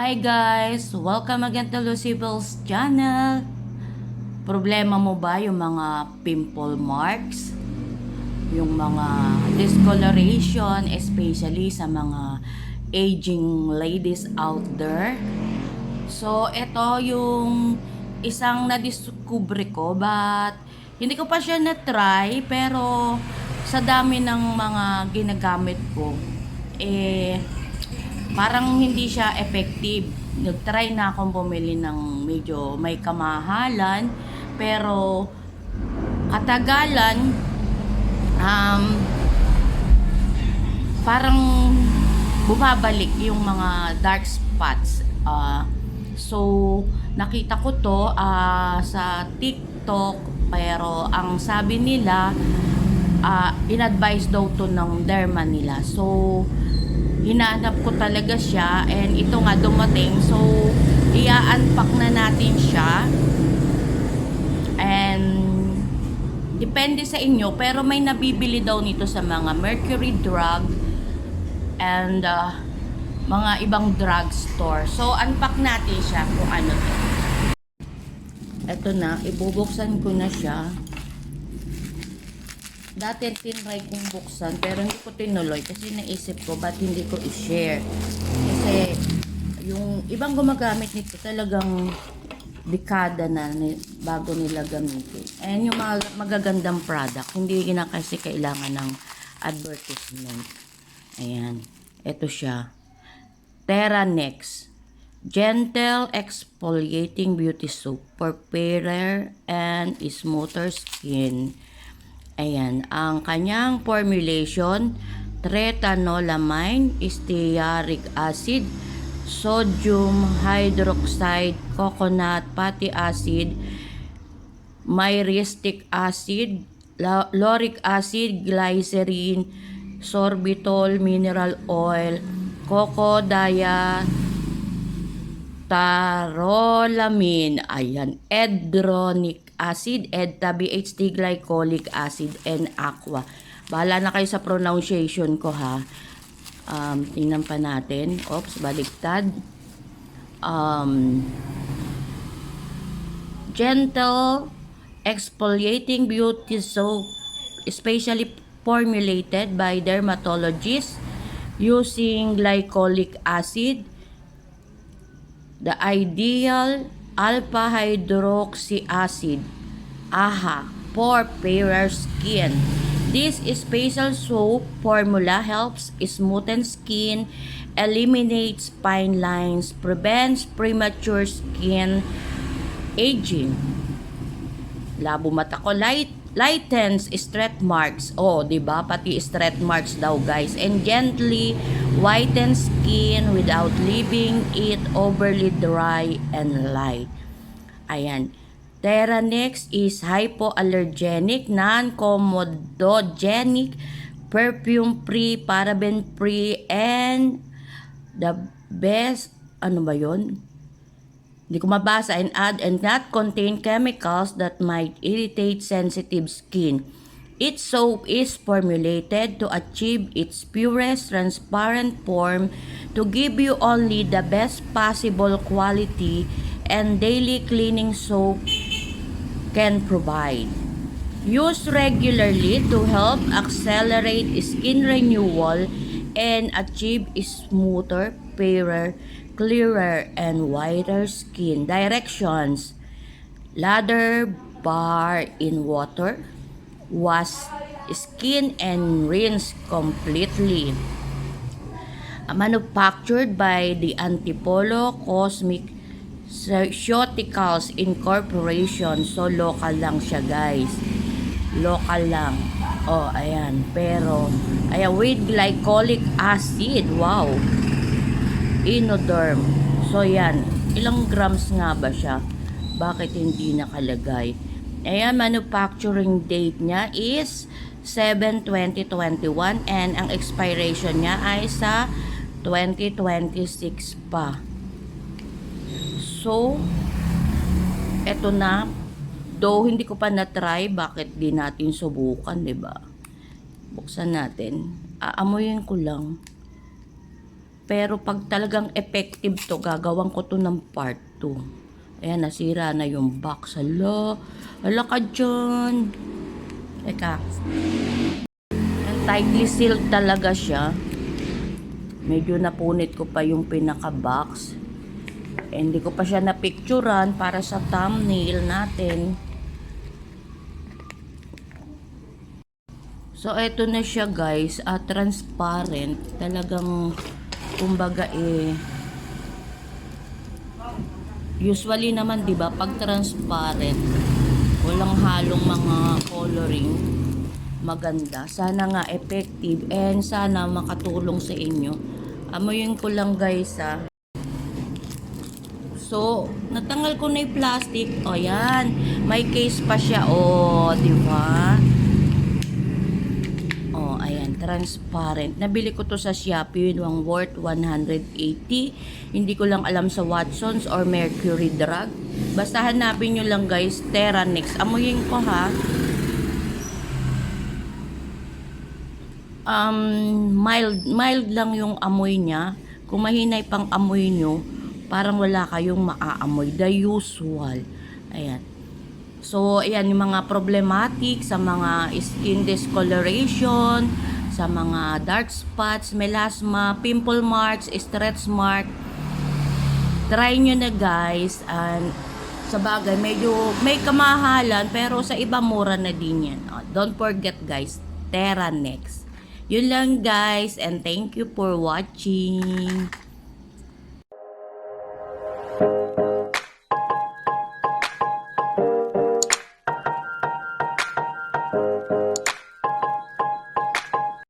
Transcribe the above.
Hi guys! Welcome again to Lucibel's channel. Problema mo ba yung mga pimple marks? Yung mga discoloration, especially sa mga aging ladies out there? So, ito yung isang nadiskubre ko, but hindi ko pa siya na-try, pero sa dami ng mga ginagamit ko, parang hindi siya effective. Nag-try na akong bumili ng medyo may kamahalan, pero katagalan, um, parang bumabalik yung mga dark spots. So, nakita ko to sa TikTok, pero ang sabi nila, in-advise daw to ng derma nila. So, hinahanap ko talaga siya, and ito nga dumating. So, i-unpack na natin siya. And depende sa inyo, pero may nabibili daw nito sa mga Mercury Drug and mga ibang drugstore. So, unpack natin siya kung ano to. Ito na, ibubuksan ko na siya. Dati tinry kong buksan, pero hindi ko tinuloy kasi naisip ko ba't hindi ko i-share. Kasi yung ibang gumagamit nito talagang dekada na bago nila gamitin. And yung mga magagandang product, hindi na kasi kailangan ng advertisement. Ayan, ito siya. TerraNex Gentle Exfoliating Beauty Soap for fairer and smoother skin. Ayan, ang kanyang formulation, tretanolamine, stearic acid, sodium hydroxide, coconut fatty acid, myristic acid, lauric acid, glycerin, sorbitol, mineral oil, coco diatarolamin, ayan, edronic acid, EDTA, BHT, glycolic acid, and aqua. Bahala na kayo sa pronunciation ko, ha. Tingnan pa natin. Oops, baliktad. Gentle Exfoliating Beauty Soap, especially formulated by dermatologists using glycolic acid, the ideal alpha hydroxy acid, AHA, for fairer skin. This special soap formula helps smoothen skin, eliminates fine lines, prevents premature skin aging. Labo mata ko, lightens stretch marks. Oh, 'di ba? Pati stretch marks daw, guys. And gently whitens skin without leaving it overly dry and light. Ayan. TerraNex is hypoallergenic, non-comedogenic, perfume-free, paraben-free, and the best, ano ba yun? Hindi ko mabasa, and not contain chemicals that might irritate sensitive skin. Its soap is formulated to achieve its purest, transparent form to give you only the best possible quality and daily cleaning soap can provide. Use regularly to help accelerate skin renewal and achieve smoother, fairer, clearer, and whiter skin. Directions: lather bar in water, wash skin and rinse completely. Manufactured by the Antipolo Cosmeceuticals Incorporation. So, local lang siya, guys. Local lang. Oh, ayan. Pero, ayan, with glycolic acid. Wow. Inoderm. So, yan. Ilang grams nga ba siya? Bakit hindi nakalagay? Ayan, manufacturing date niya is 7/20/21, and ang expiration niya ay sa 2026 pa. So, eto na. Though hindi ko pa na-try, bakit di natin subukan, 'di ba? Buksan natin. Aamuyin ko lang. Pero pag talagang effective to, gagawin ko to ng part 2. Ayan, nasira na yung box. Hala ka dyan. Teka. Ang tightly sealed talaga siya. Medyo napunit ko pa yung pinaka-box. Hindi ko pa siya napicturan para sa thumbnail natin. So, eto na siya guys. Transparent. Talagang, kumbaga usually naman, di ba, pag transparent, walang halong mga coloring, maganda. Sana nga effective and sana makatulong sa inyo. Amoyin ko lang guys So, natanggal ko na yung plastic. O, yan. May case pa siya. O, di ba? O, ayan. Transparent. Nabili ko to sa Shopee. Yung worth 180. Hindi ko lang alam sa Watsons or Mercury Drug. Basta hanapin nyo lang guys. Terranex. Amoyin ko ha. Mild lang yung amoy niya. Kung mahinay pang amoy nyo, parang wala kayong maaamoy. The usual. Ayan. So, ayan yung mga problematic sa mga skin discoloration, sa mga dark spots, melasma, pimple marks, stretch mark. Try nyo na guys. And sa bagay, medyo may kamahalan, pero sa iba mura na din yan. Don't forget guys, Terranex. Yun lang guys, and thank you for watching.